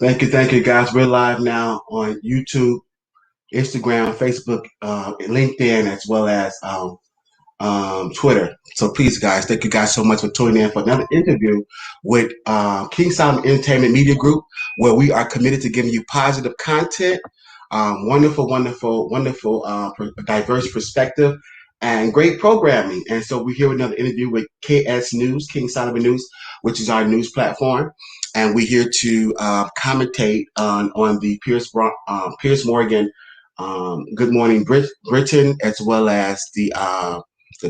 Thank you, guys. We're live now on YouTube, Instagram, Facebook, LinkedIn, as well as Twitter. So please, guys, thank you guys so much for tuning in for another interview with King Solomon Entertainment Media Group, where we are committed to giving you positive content, wonderful, diverse perspective, and great programming. And so we're here with another interview with KS News, King Solomon News, which is our news platform. And we're here to commentate on the Piers Morgan Good Morning Britain, as well as the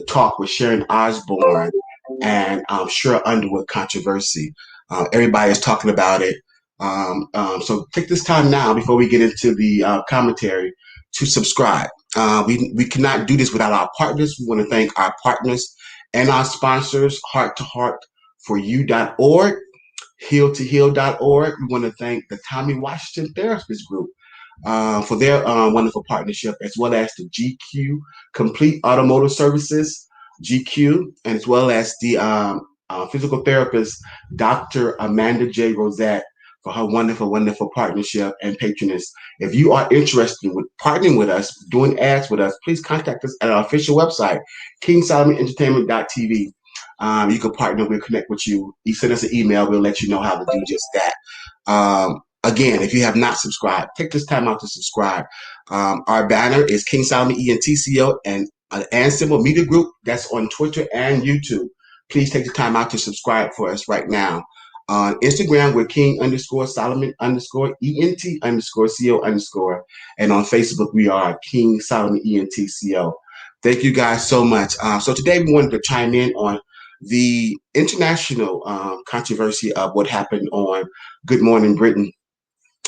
talk with Sharon Osbourne and Sheryl Underwood controversy. Everybody is talking about it. So take this time now before we get into the commentary to subscribe. We cannot do this without our partners. We want to thank our partners and our sponsors, Heart to Heart for You.org, Heal to Heal.org. We want to thank the Tommy Washington Therapist Group for their wonderful partnership, as well as the GQ Complete Automotive Services, GQ, and as well as the physical therapist, Dr. Amanda J. Rosette, for her wonderful partnership and patronage. If you are interested in partnering with us, doing ads with us, please contact us at our official website, kingsolomonentertainment.tv. You can partner, we'll connect with you. You send us an email, we'll let you know how to do just that. Again, if you have not subscribed, take this time out to subscribe. Our banner is King Solomon ENTCO and Symbol Media Group. That's on Twitter and YouTube. Please take the time out to subscribe for us right now. On Instagram, we're King_Solomon_ENT_CO_. And on Facebook, we are King Solomon ENTCO. Thank you guys so much. So today we wanted to chime in on the international controversy of what happened on Good Morning Britain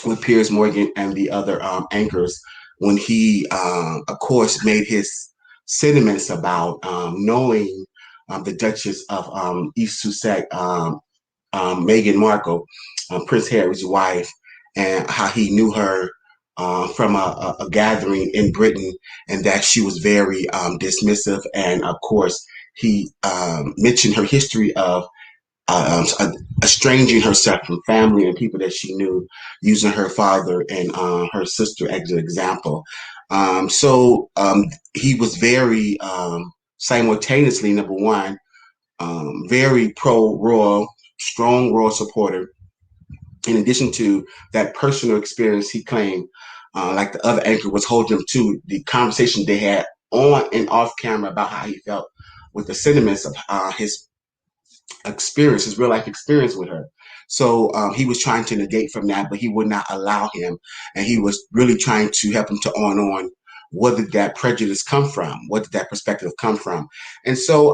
with Piers Morgan and the other anchors when he, of course, made his sentiments about knowing the Duchess of East Sussex, Meghan Markle, Prince Harry's wife, and how he knew her from a gathering in Britain, and that she was very dismissive. And of course, he mentioned her history of estranging herself from family and people that she knew, using her father and her sister as an example. So he was very simultaneously, number one, very pro-royal, strong royal supporter. In addition to that personal experience, he claimed, like the other anchor was holding him to, the conversation they had on and off camera about how he felt with the sentiments of his experience, his real life experience with her. So he was trying to negate from that, but he would not allow him. And he was really trying to help him to on what did that prejudice come from? What did that perspective come from? And so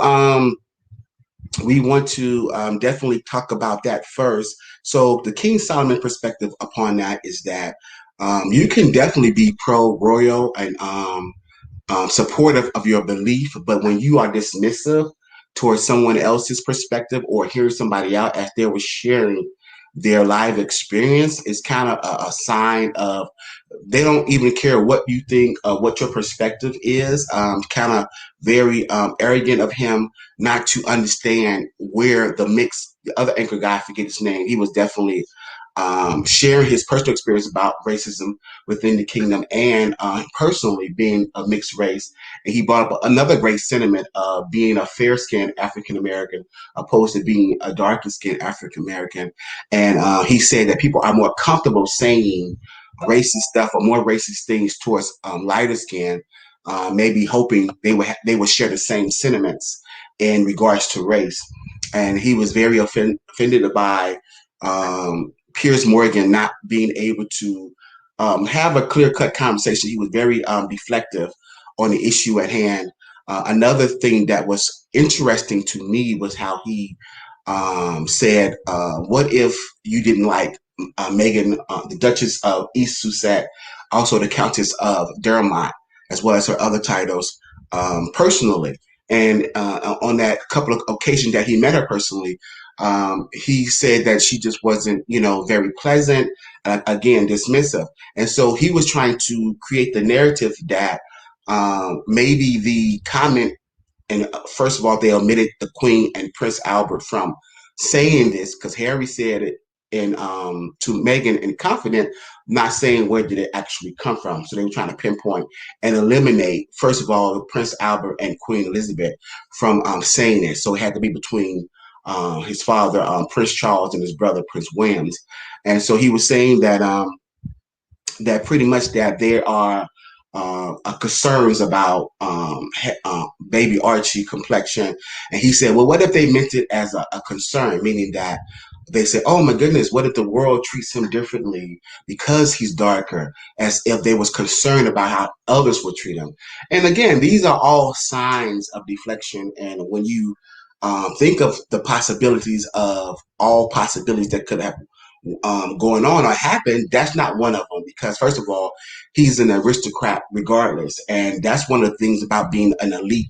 we want to definitely talk about that first. So the King Solomon perspective upon that is that you can definitely be pro-royal and supportive of your belief, but when you are dismissive towards someone else's perspective or hearing somebody out as they were sharing their live experience, is kind of a sign of they don't even care what you think, what your perspective is. Kind of very arrogant of him not to understand where the other anchor guy, I forget his name, he was definitely sharing his personal experience about racism within the kingdom and personally being a mixed race. And he brought up another great sentiment of being a fair-skinned African American opposed to being a darker-skinned African American. And he said that people are more comfortable saying racist stuff or more racist things towards lighter skin, maybe hoping they would share the same sentiments in regards to race. And he was very offended by Piers Morgan not being able to have a clear-cut conversation. He was very deflective on the issue at hand. Another thing that was interesting to me was how he said, what if you didn't like Meghan, the Duchess of East Sussex, also the Countess of Dermot, as well as her other titles, personally? And on that couple of occasions that he met her personally, he said that she just wasn't, very pleasant, again, dismissive. And so he was trying to create the narrative that maybe the comment, and first of all, they omitted the Queen and Prince Albert from saying this because Harry said it in to Meghan in confident, not saying where did it actually come from. So they were trying to pinpoint and eliminate, first of all, Prince Albert and Queen Elizabeth from saying it. So it had to be between his father, Prince Charles, and his brother, Prince Williams. And so he was saying that that pretty much that there are concerns about baby Archie complexion. And he said, well, what if they meant it as a concern, meaning that they say, oh my goodness, what if the world treats him differently because he's darker, as if they was concerned about how others would treat him. And again, these are all signs of deflection. And when you think of the possibilities of all possibilities that could have going on or happened, that's not one of them. Because first of all, he's an aristocrat regardless, and that's one of the things about being an elite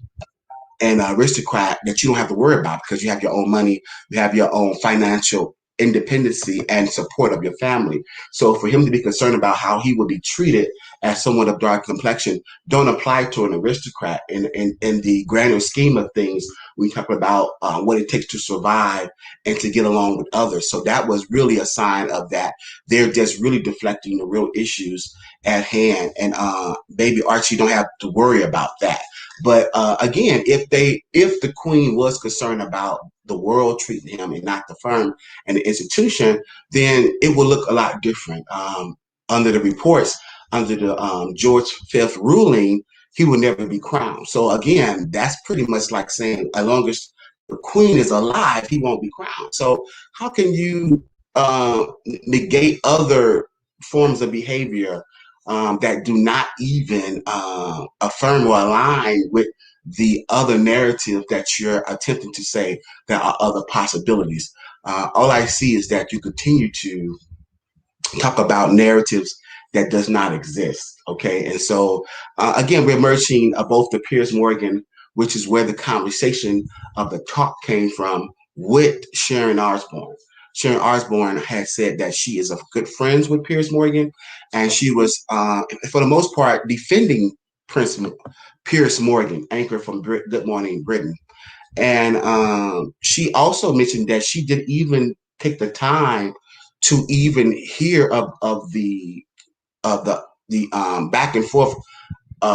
and an aristocrat that you don't have to worry about because you have your own money, you have your own financial independency and support of your family. So for him to be concerned about how he would be treated as someone of dark complexion don't apply to an aristocrat in the grander scheme of things. We talk about what it takes to survive and to get along with others. So that was really a sign of that. They're just really deflecting the real issues at hand. And baby Archie don't have to worry about that. But again, if the queen was concerned about the world treating him and not the firm and the institution, then it will look a lot different. Under the reports, under the George V ruling, he will never be crowned. So again, that's pretty much like saying, as long as the queen is alive, he won't be crowned. So how can you negate other forms of behavior that do not even affirm or align with the other narrative that you're attempting to say there are other possibilities? All I see is that you continue to talk about narratives that does not exist. Okay, and so again, we're merging both the Piers Morgan, which is where the conversation of the talk came from, with Sharon Osbourne. Sharon Osbourne had said that she is a good friends with Piers Morgan, and she was, for the most part, defending Prince Piers Morgan, anchor from Good Morning Britain. And she also mentioned that she didn't even take the time to even hear of the back and forth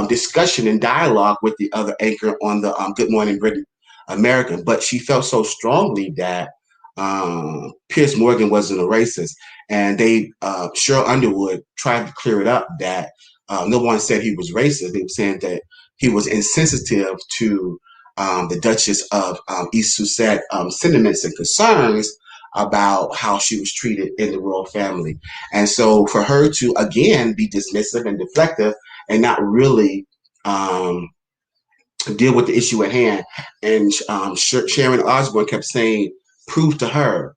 discussion and dialogue with the other anchor on the Good Morning Britain American. But she felt so strongly that Piers Morgan wasn't a racist, and Sheryl Underwood tried to clear it up that no one said he was racist. They were saying that he was insensitive to the Duchess of East Sussex sentiments and concerns about how she was treated in the royal family. And so for her to again be dismissive and deflective and not really deal with the issue at hand. And Sharon Osbourne kept saying, prove to her,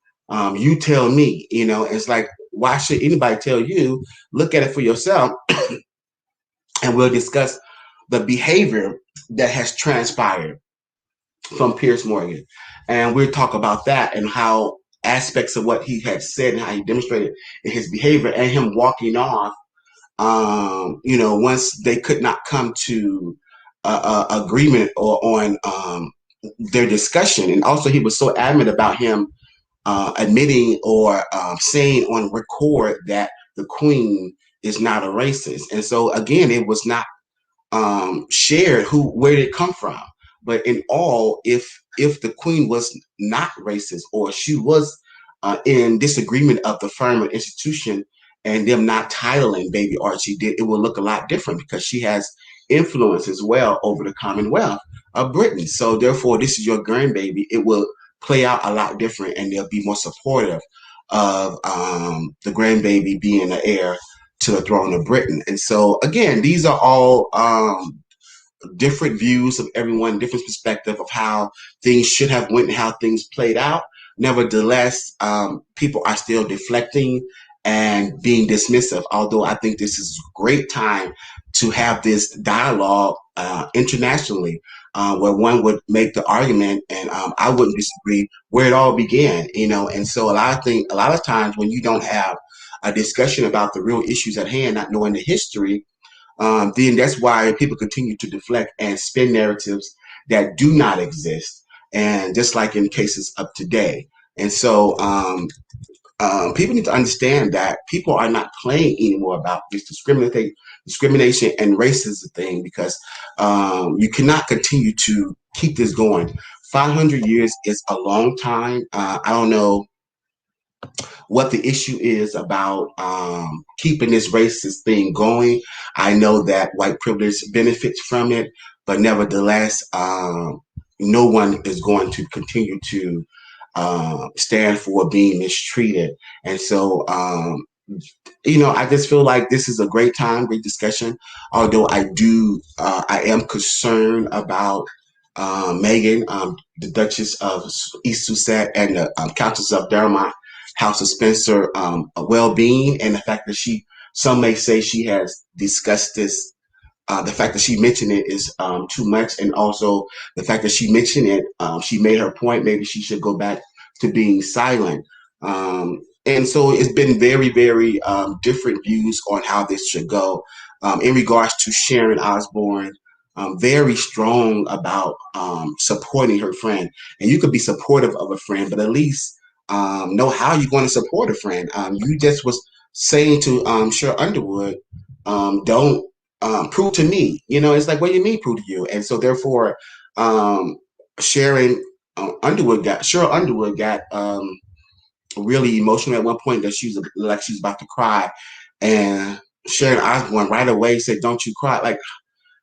you tell me, it's like, why should anybody tell you? Look at it for yourself. And we'll discuss the behavior that has transpired from Piers Morgan. And we'll talk about that and how aspects of what he had said and how he demonstrated in his behavior and him walking off, once they could not come to agreement or on their discussion. And also he was so adamant about him admitting or saying on record that the queen is not a racist. And so again, it was not shared where did it come from. But in all, if the queen was not racist or she was in disagreement of the firm or institution and them not titling baby Archie, it will look a lot different because she has influence as well over the Commonwealth of Britain. So therefore, this is your grandbaby. It will play out a lot different, and they'll be more supportive of the grandbaby being the heir to the throne of Britain. And so again, these are all different views of everyone, different perspective of how things should have went and how things played out. Nevertheless, people are still deflecting and being dismissive. Although I think this is a great time to have this dialogue internationally, where one would make the argument, and I wouldn't disagree, where it all began. And so a lot of times when you don't have a discussion about the real issues at hand, not knowing the history, then that's why people continue to deflect and spin narratives that do not exist. And just like in cases of today. And so people need to understand that people are not playing anymore about this discrimination and racism thing because you cannot continue to keep this going. 500 years is a long time. I don't know what the issue is about keeping this racist thing going. I know that white privilege benefits from it, but nevertheless, no one is going to continue to stand for being mistreated. And so, I just feel like this is a great time, great discussion. Although I am concerned about Megan, the Duchess of East Sussex, and the Countess of Dermot, House of Spencer, well-being, and the fact that some may say she has discussed this. The fact that she mentioned it is too much, and also the fact that she mentioned it, she made her point. Maybe she should go back to being silent. And so it's been very, very different views on how this should go. In regards to Sharon Osbourne, very strong about supporting her friend. And you could be supportive of a friend, but at least know how you're going to support a friend. You just was saying to Sheryl Underwood, don't prove to me. It's like, what do you mean prove to you? And so therefore, Sharon Sheryl Underwood got really emotional at one point that she was like she was about to cry, and Sharon Osbourne right away said, "Don't you cry!"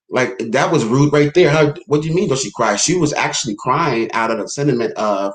Like that was rude right there. What do you mean? Don't she cry? She was actually crying out of the sentiment of,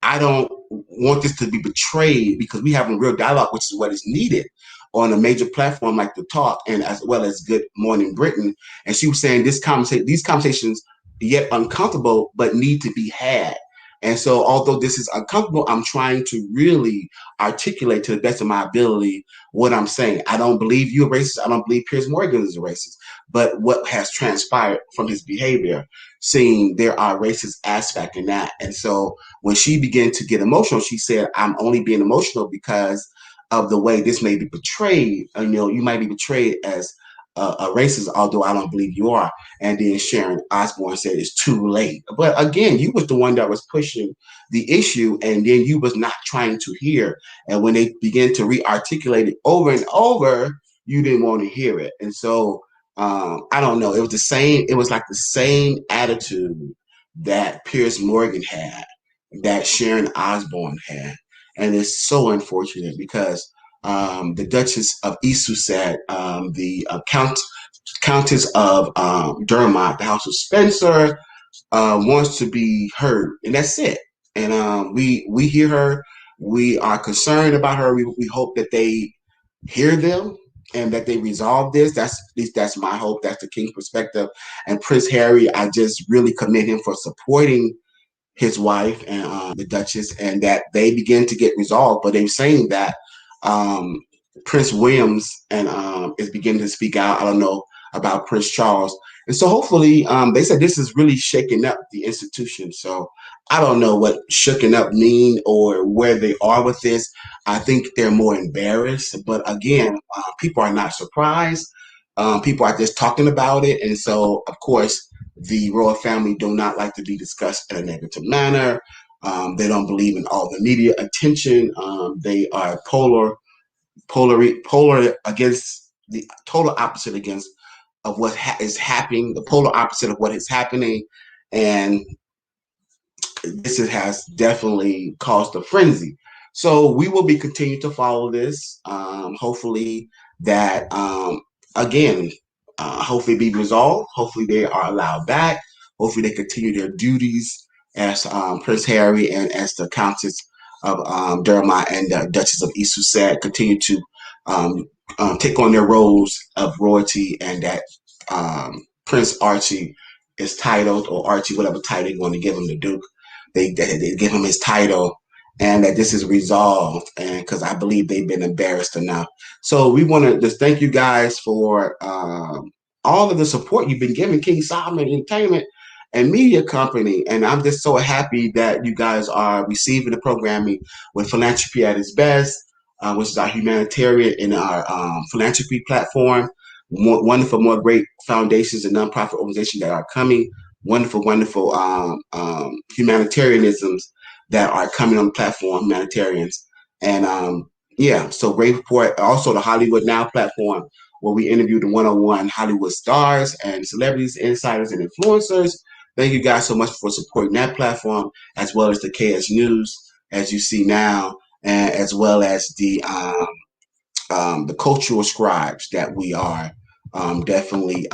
I don't want this to be betrayed because we have a real dialogue, which is what is needed on a major platform like The Talk and as well as Good Morning Britain. And she was saying these conversations, yet uncomfortable, but need to be had. And so, although this is uncomfortable, I'm trying to really articulate to the best of my ability what I'm saying. I don't believe you're a racist. I don't believe Piers Morgan is a racist. But what has transpired from his behavior, seeing there are racist aspect in that. And so, when she began to get emotional, she said, I'm only being emotional because of the way this may be portrayed. You might be portrayed as a racist, although I don't believe you are. And then Sharon Osbourne said it's too late. But again, you was the one that was pushing the issue, and then you was not trying to hear. And when they began to re-articulate it over and over, you didn't want to hear it. And so I don't know. It was the same. It was like the same attitude that Piers Morgan had, that Sharon Osbourne had. And it's so unfortunate because the Duchess of East Sussex, the Countess of Dermot, the House of Spencer, wants to be heard, and that's it. And we hear her. We are concerned about her. We hope that they hear them and that they resolve this. That's at least that's my hope. That's the King's perspective. And Prince Harry, I just really commend him for supporting his wife and the Duchess, and that they begin to get resolved. But they're saying that um, Prince Williams and is beginning to speak out. I don't know about Prince Charles, and so hopefully they said this is really shaking up the institution. So I don't know what shaking up mean or where they are with this. I think they're more embarrassed, but again, people are not surprised. People are just talking about it, and so of course the royal family do not like to be discussed in a negative manner. They don't believe in all the media attention. They are polar against the total opposite against of what is happening, the polar opposite of what is happening, and has definitely caused a frenzy. So we will be continuing to follow this. Hopefully that again, hopefully be resolved. Hopefully they are allowed back. Hopefully they continue their duties as Prince Harry and as the Countess of Dermot and the Duchess of East Sussex continue to um, take on their roles of royalty, and that Prince Archie is titled, or Archie, whatever title you want to give him, the Duke. They give him his title, and that this is resolved. And because I believe they've been embarrassed enough. So we want to just thank you guys for all of the support you've been giving King Solomon Entertainment and Media Company. And I'm just so happy that you guys are receiving the programming with Philanthropy at its best, which is our humanitarian and our philanthropy platform. Wonderful, more great foundations and nonprofit organizations that are coming. Wonderful, wonderful humanitarianisms that are coming on the platform, humanitarians. And yeah, so great report. Also, the Hollywood Now platform, where we interview the one-on-one Hollywood stars and celebrities, insiders, and influencers. Thank you guys so much for supporting that platform, as well as the KS News, as you see now, and as well as the cultural scribes that we are definitely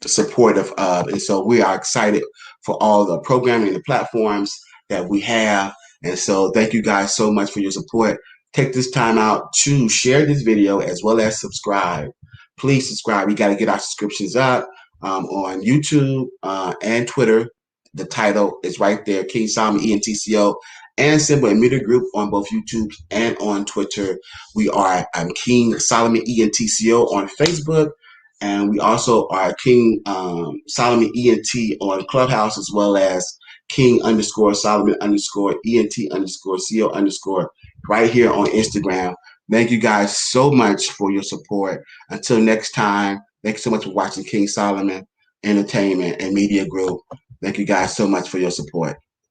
supportive of. And so we are excited for all the programming and the platforms that we have. And so thank you guys so much for your support. Take this time out to share this video as well as subscribe. Please subscribe. We got to get our subscriptions up on YouTube and Twitter. The title is right there, King Solomon ENTCO, and Symbol and Media Group on both YouTube and on Twitter. We are King Solomon ENTCO on Facebook, and we also are King Solomon ENT on Clubhouse, as well as King underscore Solomon underscore ENT underscore CO underscore right here on Instagram. Thank you guys so much for your support. Until next time, thank you so much for watching King Solomon Entertainment and Media Group. Thank you guys so much for your support.